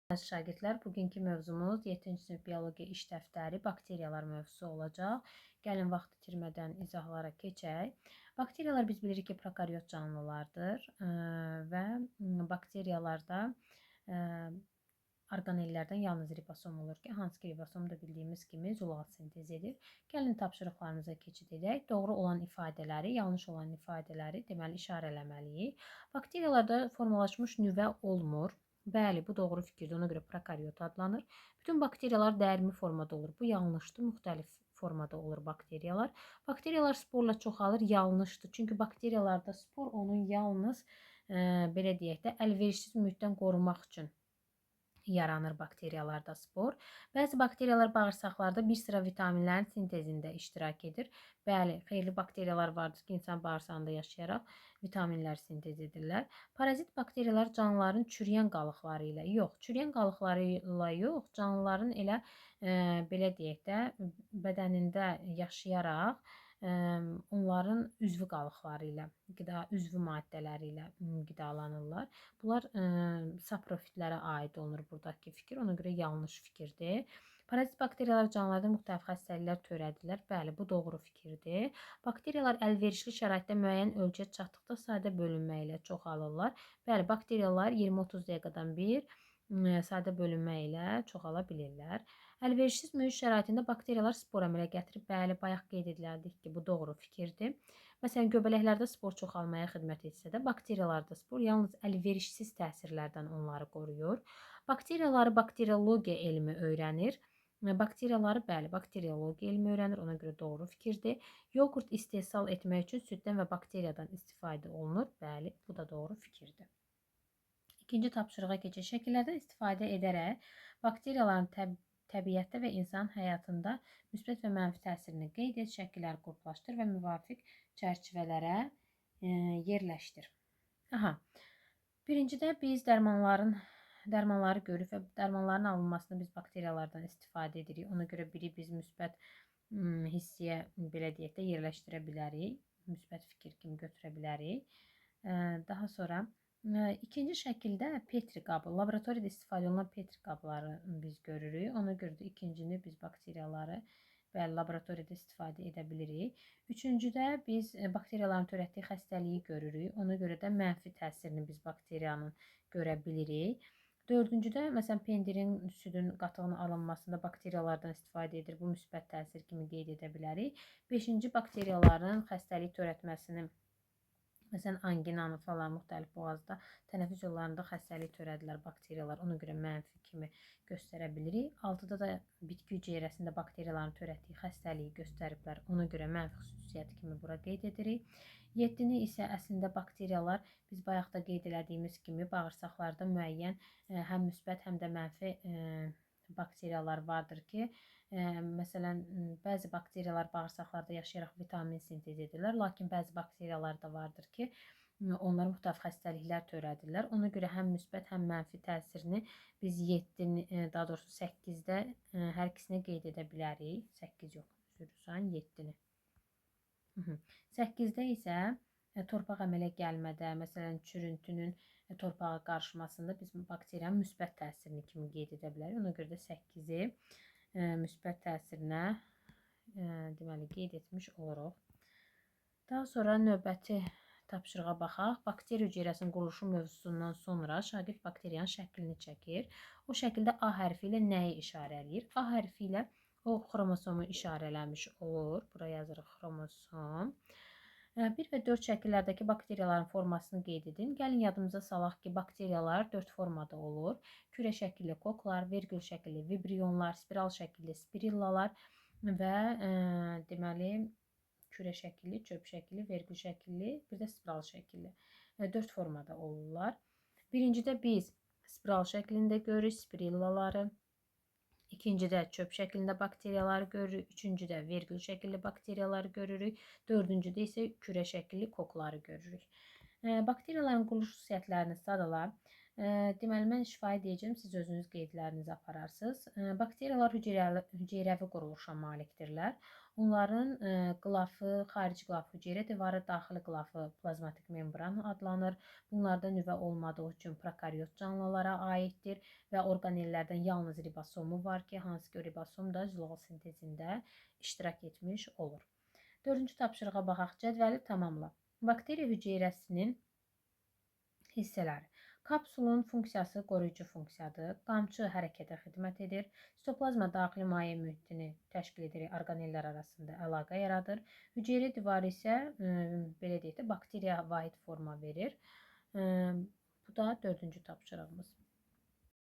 Əziz şagirdlər, bugünkü mövzumuz 7-ci sinif biologiya iş dəftəri bakteriyalar mövzusu olacaq. Gəlin vaxt itirmədən izahlara keçək. Bakteriyalar biz bilirik ki, prokaryot canlılardır və bakteriyalarda orqanellərdən yalnız ribosom olur ki, hansı ki ribosom da bildiyimiz kimi zolaq sintez edir. Gəlin tapşırıqlarımıza keçid edək. Doğru olan ifadələri, yanlış olan ifadələri deməli işarələməliyik. Bakteriyalarda formalaşmış nüvə olmur. Bəli, bu doğru fikirdir. Ona görə prokaryot adlanır. Bütün bakteriyalar dərmi formada olur. Bu yanlışdır. Müxtəlif formada olur bakteriyalar. Bakteriyalar sporla çoxalır. Yanlışdır. Çünki bakteriyalarda spor onun yalnız belə deyək də əlverişsiz mühitdən qorumaq üçün yaranır bakteriyalarda spor. Bəzi bakteriyalar bağırsaqlarda bir sıra vitaminlərin sintezində iştirak edir. Bəli, xeyirli bakteriyalar vardır ki, insan bağırsağında yaşayaraq vitaminlər sintez edirlər. Parazit bakteriyalar canlıların çürüyən qalıqları ilə yox, çürüyən qalıqları ilə yox, canlıların elə belə deyək də bədənində yaşayaraq onların üzvü qalıqları ilə, üzvü maddələri ilə qidalanırlar. Bunlar saprofitlərə aid olunur buradakı fikir. Ona görə yanlış fikirdir. Parazit bakteriyalar canlılarda müxtəlif xəstəliklər törədirlər. Bəli, bu doğru fikirdir. Bakteriyalar əlverişli şəraitdə müəyyən ölçüyə çatdıqda sadə bölünmə ilə çoxalırlar. Bəli, bakteriyalar 20-30 dəqiqədən bir sadə bölünmə ilə çoxala bilirlər. Əlverişsiz mühit şəraitində bakteriyalar spor əmələ gətirib. Bəli, bayaq qeyd edilərdik ki, bu doğru fikirdir. Məsələn, göbələklərdə spor çoxalmaya xidmət etsə də, bakteriyalarda spor yalnız əlverişsiz təsirlərdən onları qoruyur. Bakteriyaları bakteriologiya elmi öyrənir. Bakteriyaları, bəli, bakteriologiya elmi öyrənir. Ona görə doğru fikirdir. Yoğurt istehsal etmək üçün süddən və bakteriyadan istifadə olunur. Bəli, bu da doğru fikirdir. İkinci tapşırığa keçək. Şəkillərdən istifadə edərək bakteriyaların təbiətdə və insan həyatında müsbət və mənfi təsirini qeyd et, şəkilləri qruplaşdır və müvafiq çərçivələrə yerləşdir. Birincidə biz dərmanları görürük və dərmanların alınmasında biz bakteriyalardan istifadə edirik. Ona görə biri biz müsbət hissiyə belə deyək də yerləşdirə bilərik. Müsbət fikir kimi götürə bilərik. Daha sonra ikinci şəkildə Petri qabı, laboratoriyada istifadə olunan Petri qabları biz görürük. Ona görə də ikincini biz bakteriyaları və laboratoriyada istifadə edə bilirik. Üçüncüdə biz bakteriyaların törətdiyi xəstəliyi görürük. Ona görə də mənfi təsirini biz bakteriyanın görə bilirik. Dördüncüdə, məsələn, pendirin, südün qatığının alınmasında bakteriyalardan istifadə edir. Bu müsbət təsir kimi qeyd edə bilərik. Beşinci, bakteriyaların xəstəlik törətməsini, məsələn, anginanı falan müxtəlif boğazda, tənəffüs yollarında xəstəlik törədirlər bakteriyalar. Ona görə mənfi kimi göstərə bilirik. 6-da da bitki hüceyrəsində bakteriyaların törətdiyi xəstəliyi göstəriblər. Ona görə mənfi xüsusiyyəti kimi bura qeyd edirik. 7-ni isə əslində bakteriyalar biz bayaq da qeyd elədiyimiz kimi bağırsaqlarda müəyyən həm müsbət, həm də mənfi bakteriyalar vardır ki, məsələn, bəzi bakteriyalar bağırsaqlarda yaşayaraq vitamin sintez edirlər, lakin bəzi bakteriyalar da vardır ki, onlar müxtəlif xəstəliklər törədirlər. Ona görə həm müsbət, həm mənfi təsirini biz 7-ni, daha doğrusu 8-də hər ikisinə qeyd edə bilərik. 8 yox, üzrsən 7-ni. 8-də isə torpaq əmələ gəlmədə, məsələn, çürüntünün torpağa qarışmasında biz bakteriyanın müsbət təsirini kimi qeyd edə bilərik. Ona görə də 8-i müsbət təsirinə deməli qeyd etmiş oluruq. Daha sonra növbəti tapşırığa baxaq. Bakteriya hüceyrəsinin quruluşu mövzusundan sonra şagird bakteriyanın şəklini çəkir. O şəkildə A hərfi ilə nəyi işarə eləyir? A hərfi ilə o xromosomu işarələmiş olur. Buraya yazırıq xromosom. 1 və 4 şəkillərdəki bakteriyaların formasını qeyd edin. Gəlin yadımıza salaq ki, bakteriyalar 4 formada olur. Kürə şəkilli koklar, vergül şəkilli vibrionlar, spiral şəkilli spirillalar və deməli kürə şəkilli, çöp şəkilli, vergül şəkilli, bir də spiral şəkilli. 4 formada olurlar. Birincidə biz spiral şəklində görürük spirillaları. İkincidə çöp şəklində bakteriyaları görürük. Üçüncüdə vergül şəkilli bakteriyaları görürük. Dördüncüdə isə kürə şəkilli kokları görürük. Bakteriyaların quruluş xüsusiyyətlərini sadala. Deməli, mən şifahi deyəcəm, siz özünüz qeydlərinizi apararsınız. Bakteriyalar hüceyrəvi quruluşa malikdirlər. Onların qılafı, xarici qılaf hüceyrə divarı, daxili qılafı plazmatik membran adlanır. Bunlarda nüvə olmadığı üçün prokaryot canlılara aiddir və orqanellərdən yalnız ribosomu var ki, hansı ki, ribosom da zülal sintezində iştirak etmiş olur. Dördüncü tapşırığa baxaq. Cədvəli tamamla. Bakteriya hüceyrəsinin hissələri. Kapsulun funksiyası qoruyucu funksiyadır. Qamçı hərəkətə xidmət edir. Sitoplazma daxili maye mühitini təşkil edir, orqanellər arasında əlaqə yaradır. Hüceyrə divarı isə belə deyək də bakteriya vahid forma verir. Bu da dördüncü tapşırığımız.